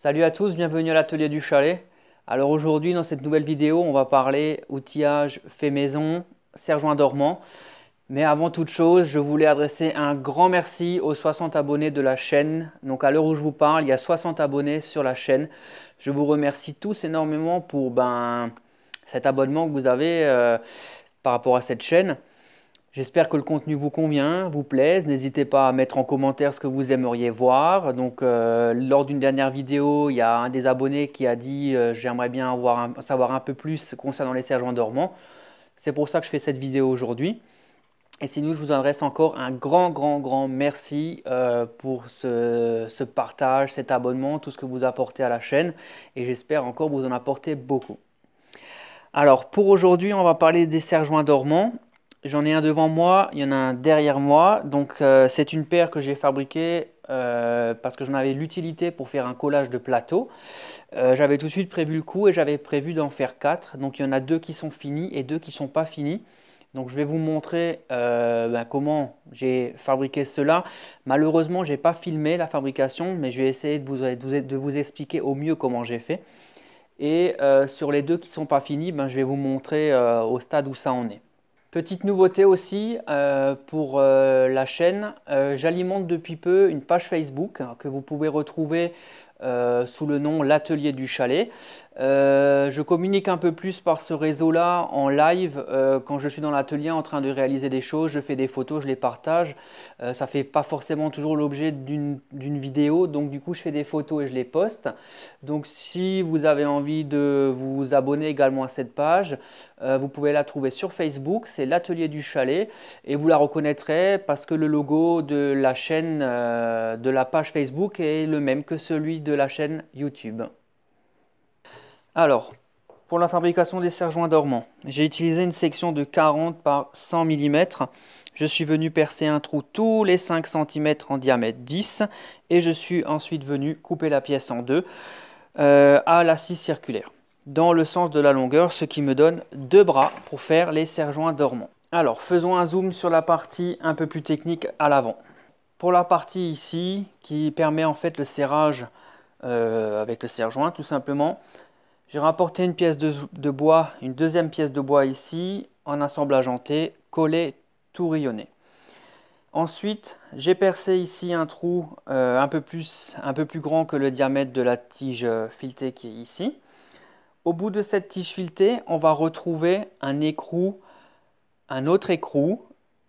Salut à tous, bienvenue à l'atelier du chalet. Alors aujourd'hui dans cette nouvelle vidéo on va parler outillage fait maison, serre-joint dormant. Mais avant toute chose je voulais adresser un grand merci aux 60 abonnés de la chaîne. Donc à l'heure où je vous parle il y a 60 abonnés sur la chaîne. Je vous remercie tous énormément pour cet abonnement que vous avez par rapport à cette chaîne. J'espère que le contenu vous convient, vous plaise. N'hésitez pas à mettre en commentaire ce que vous aimeriez voir. Donc, lors d'une dernière vidéo, il y a un des abonnés qui a dit j'aimerais bien savoir un peu plus concernant les serre-joints dormants. C'est pour ça que je fais cette vidéo aujourd'hui. Et sinon, je vous adresse encore un grand merci pour ce partage, cet abonnement, tout ce que vous apportez à la chaîne. Et j'espère encore vous en apporter beaucoup. Alors, pour aujourd'hui, on va parler des serre-joints dormants. J'en ai un devant moi, il y en a un derrière moi. Donc c'est une paire que j'ai fabriquée parce que j'en avais l'utilité pour faire un collage de plateau. J'avais tout de suite prévu le coup et j'avais prévu d'en faire 4. Donc il y en a 2 qui sont finis et 2 qui ne sont pas finis. Donc je vais vous montrer comment j'ai fabriqué cela. Malheureusement, je n'ai pas filmé la fabrication, mais je vais essayer de vous expliquer au mieux comment j'ai fait. Et sur les 2 qui ne sont pas finis, je vais vous montrer au stade où ça en est. Petite nouveauté aussi pour la chaîne, j'alimente depuis peu une page Facebook que vous pouvez retrouver sous le nom l'atelier du chalet. Je communique un peu plus par ce réseau-là en live quand je suis dans l'atelier en train de réaliser des choses, je fais des photos, je les partage. Ça ne fait pas forcément toujours l'objet d'une vidéo, donc du coup je fais des photos et je les poste. Donc si vous avez envie de vous abonner également à cette page, vous pouvez la trouver sur Facebook, c'est l'atelier du chalet et vous la reconnaîtrez parce que le logo de la chaîne, de la page Facebook est le même que celui de la chaîne YouTube. Alors, pour la fabrication des serre-joints dormants, j'ai utilisé une section de 40 par 100 mm. Je suis venu percer un trou tous les 5 cm en diamètre 10 et je suis ensuite venu couper la pièce en deux à la scie circulaire dans le sens de la longueur, ce qui me donne 2 bras pour faire les serre-joints dormants. Alors, faisons un zoom sur la partie un peu plus technique à l'avant. Pour la partie ici, qui permet en fait le serrage avec le serre-joint tout simplement, j'ai rapporté une pièce de bois, une deuxième pièce de bois ici, en assemblage en T, collé, tout rayonné. Ensuite, j'ai percé ici un trou un peu plus grand que le diamètre de la tige filetée qui est ici. Au bout de cette tige filetée, on va retrouver un écrou, un autre écrou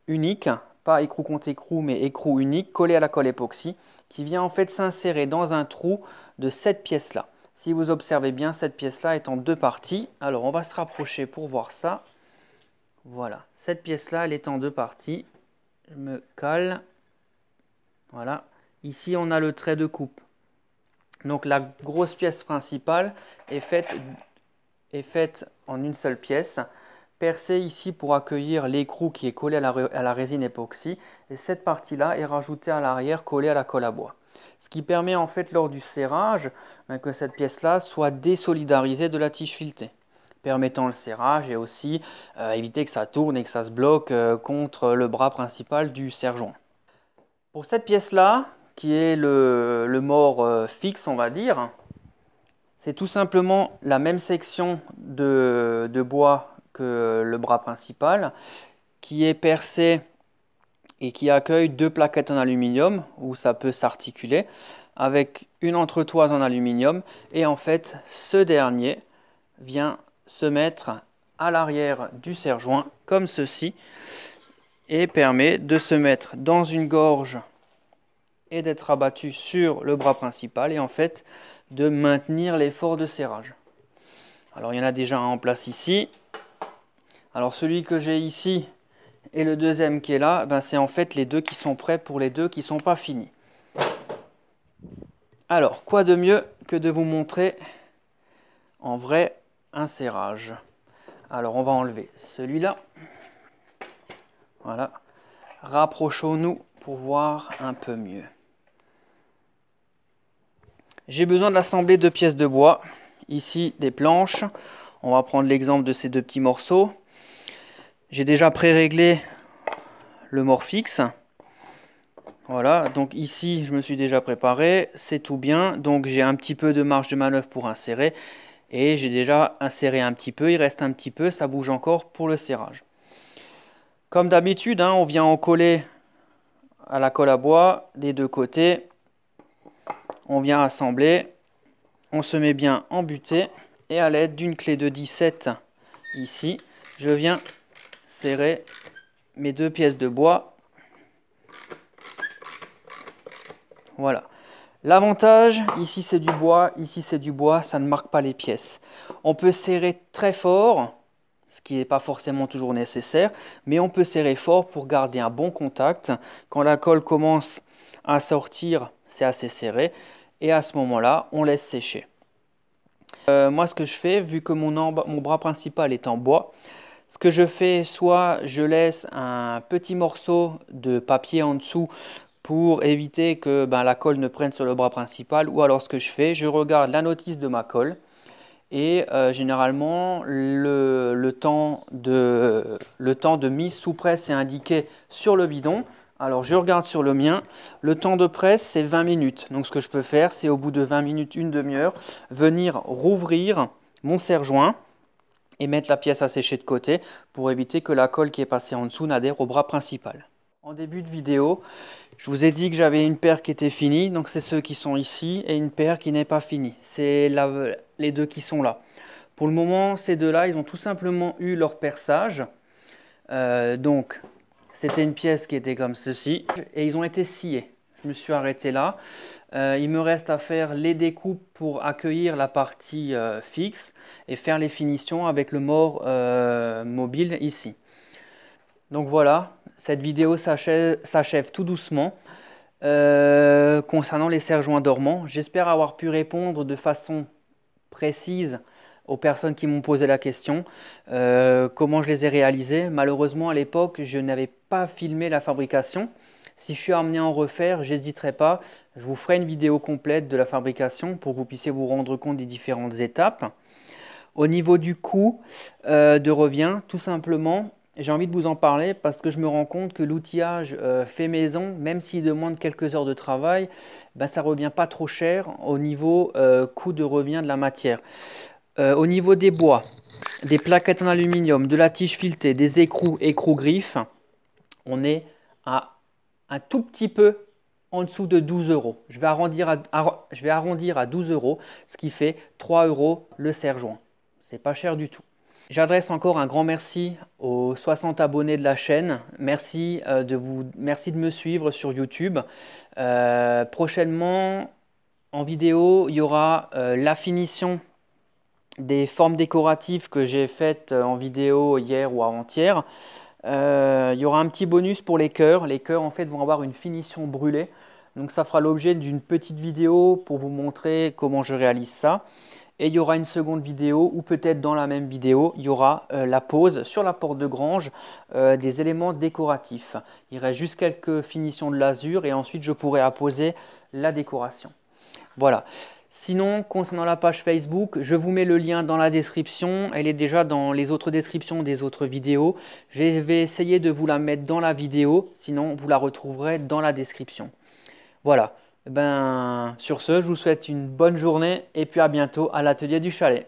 unique, pas écrou contre écrou, mais écrou unique, collé à la colle époxy, qui vient en fait s'insérer dans un trou de cette pièce-là. Si vous observez bien, cette pièce-là est en 2 parties. Alors, on va se rapprocher pour voir ça. Voilà, cette pièce-là, elle est en 2 parties. Je me cale. Voilà. Ici, on a le trait de coupe. Donc, la grosse pièce principale est faite en une seule pièce. Percée ici pour accueillir l'écrou qui est collé à la résine époxy. Et cette partie-là est rajoutée à l'arrière, collée à la colle à bois. Ce qui permet en fait lors du serrage que cette pièce-là soit désolidarisée de la tige filetée, permettant le serrage et aussi éviter que ça tourne et que ça se bloque contre le bras principal du serre-joint. Pour cette pièce-là, qui est le mort fixe on va dire, c'est tout simplement la même section de bois que le bras principal qui est percée et qui accueille 2 plaquettes en aluminium où ça peut s'articuler avec une entretoise en aluminium et en fait ce dernier vient se mettre à l'arrière du serre-joint comme ceci et permet de se mettre dans une gorge et d'être abattu sur le bras principal et en fait de maintenir l'effort de serrage. Alors il y en a déjà un en place ici. Alors celui que j'ai ici et le deuxième qui est là, c'est en fait les 2 qui sont prêts pour les 2 qui ne sont pas finis. Alors, quoi de mieux que de vous montrer en vrai un serrage. Alors, on va enlever celui-là. Voilà. Rapprochons-nous pour voir un peu mieux. J'ai besoin d'assembler 2 pièces de bois. Ici, des planches. On va prendre l'exemple de ces 2 petits morceaux. J'ai déjà pré-réglé le mort fixe. Voilà, donc ici je me suis déjà préparé, c'est tout bien. Donc j'ai un petit peu de marge de manœuvre pour insérer. Et j'ai déjà inséré un petit peu, il reste un petit peu, ça bouge encore pour le serrage. Comme d'habitude, on vient en coller à la colle à bois des deux côtés. On vient assembler, on se met bien en butée et à l'aide d'une clé de 17 ici, je viens serrer mes deux pièces de bois. Voilà. L'avantage, ici c'est du bois, ici c'est du bois, ça ne marque pas les pièces. On peut serrer très fort, ce qui n'est pas forcément toujours nécessaire, mais on peut serrer fort pour garder un bon contact. Quand la colle commence à sortir, c'est assez serré, et à ce moment-là, on laisse sécher. Moi, ce que je fais, vu que mon bras principal est en bois, ce que je fais, soit je laisse un petit morceau de papier en dessous pour éviter que la colle ne prenne sur le bras principal, ou alors ce que je fais, je regarde la notice de ma colle et généralement le temps de mise sous presse est indiqué sur le bidon. Alors je regarde sur le mien, le temps de presse c'est 20 minutes. Donc ce que je peux faire, c'est au bout de 20 minutes, une demi-heure, venir rouvrir mon serre-joint et mettre la pièce à sécher de côté pour éviter que la colle qui est passée en dessous n'adhère au bras principal. En début de vidéo, je vous ai dit que j'avais une paire qui était finie, donc c'est ceux qui sont ici, et une paire qui n'est pas finie. C'est les deux qui sont là. Pour le moment, ces deux-là, ils ont tout simplement eu leur perçage. Donc, c'était une pièce qui était comme ceci, et ils ont été sciés. Je me suis arrêté là. Il me reste à faire les découpes pour accueillir la partie fixe et faire les finitions avec le mort mobile ici. Donc voilà, cette vidéo s'achève tout doucement concernant les serre-joints dormants. J'espère avoir pu répondre de façon précise aux personnes qui m'ont posé la question, comment je les ai réalisés. Malheureusement, à l'époque, je n'avais pas filmé la fabrication. Si je suis amené à en refaire, j'hésiterai pas. Je vous ferai une vidéo complète de la fabrication pour que vous puissiez vous rendre compte des différentes étapes. Au niveau du coût de revient, tout simplement, j'ai envie de vous en parler parce que je me rends compte que l'outillage fait maison, même s'il demande quelques heures de travail, ça ne revient pas trop cher au niveau coût de revient de la matière. Au niveau des bois, des plaquettes en aluminium, de la tige filetée, des écrous griffes, on est à un tout petit peu en dessous de 12 €. Je vais arrondir à 12 €, ce qui fait 3 € le serre-joint. C'est pas cher du tout. J'adresse encore un grand merci aux 60 abonnés de la chaîne. Merci de me suivre sur YouTube. Prochainement, en vidéo, il y aura la finition des formes décoratives que j'ai faites en vidéo hier ou avant-hier. Il y aura un petit bonus pour les cœurs. Les cœurs en fait vont avoir une finition brûlée. Donc ça fera l'objet d'une petite vidéo pour vous montrer comment je réalise ça. Et il y aura une seconde vidéo ou peut-être dans la même vidéo, il y aura la pose sur la porte de grange des éléments décoratifs. Il reste juste quelques finitions de lasure et ensuite je pourrai apposer la décoration. Voilà. Sinon, concernant la page Facebook, je vous mets le lien dans la description. Elle est déjà dans les autres descriptions des autres vidéos. Je vais essayer de vous la mettre dans la vidéo, sinon vous la retrouverez dans la description. Voilà. Sur ce, je vous souhaite une bonne journée et puis à bientôt à l'atelier du chalet.